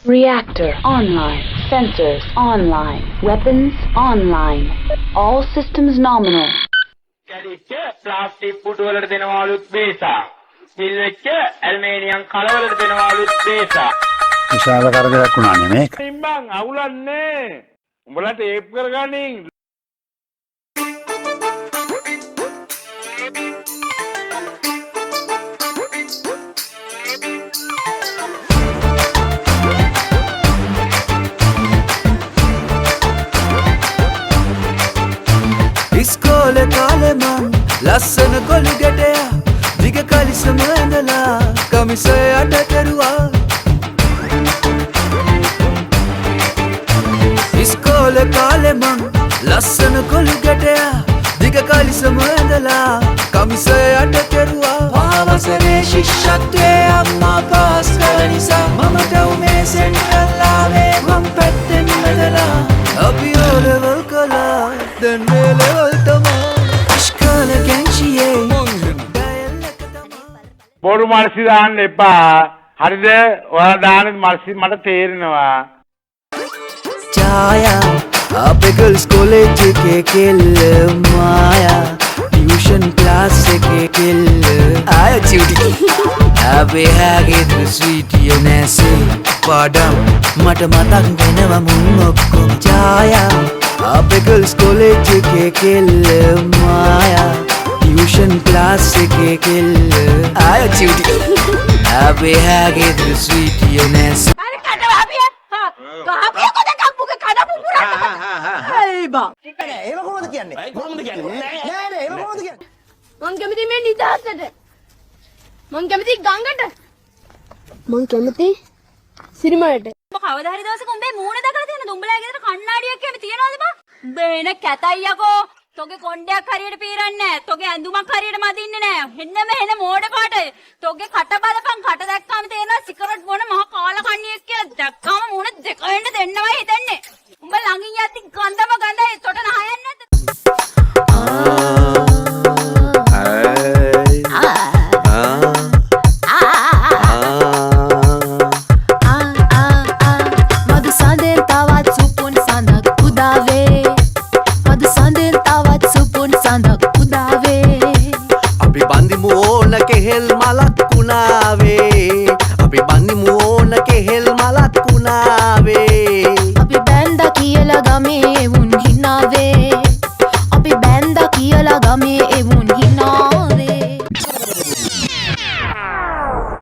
Reactor online. Sensors online. Weapons online. All systems nominal. කැඩිච්ච plastic පුටු වලට දෙනවලුත් බේසා. සිල් වෙච්ච ඇල්මේනියම් කල වලට දෙනවලුත් බේසා. විශාල කරදරයක් වුණානේ මේක. ඉම්බන් අවුලන්නේ. උඹලා ටේප් කරගනින්. ඉස්කෝලේ කාලේ මං ලස්සන කොළු ගැටයා දිග කලිසම ඇඳලා කමිසය අට කෙරුවා. ඉස්කෝලේ කාලේ මං ලස්සන කොළු ගැටයා දිග කලිසම ඇඳලා කමිසය අට කෙරුවා. පාවසරේ ශිෂ්‍යත්වයේ අම්මා පාස් කළ නිසා මම ටවුමේ සෙන්ට්‍රල් ආවේ මං පැත්තෙන් බෙදලා අපි ඕලෙවල් කළා දැන් මේ ලෙවල් තමයි ඉස්කෝල ගැංචියේ බොරු මල්සි දාන්න එපා. හරිද? ඔයාලා දාන මල්සි මට තේරෙනවා. छाया आप गर्ल्स कॉलेज के किल माया ट्यूशन क्लास के किल आया चिवटी अबे हागे द स्वीट योनेसे पाडम मट मतक වෙනවා මුන් ඔක්කොම छाया आप गर्ल्स कॉलेज के किल माया ट्यूशन क्लास के किल आया चिवटी अबे हागे द स्वीट योनेसे මං කැමති මේ නිදහසට. මං කැමති ගංගට. මං කැමති සිරිමලට. ඔබ කවදා හරි දවසක උඹේ මූණ දැකලා තියෙනවද? උඹලා ගෙදර කණ්ණාඩියක් එහෙම තියනවද බා? බේන කැතයියකෝ. තොගේ කොණ්ඩයක් හරියට පීරන්නේ නැහැ. තොගේ ඇඳුමක් හරියට මදින්නේ නැහැ. හෙන්නම හෙන මෝඩ පාට. තොගේ කට බලපන් කට දැක්කම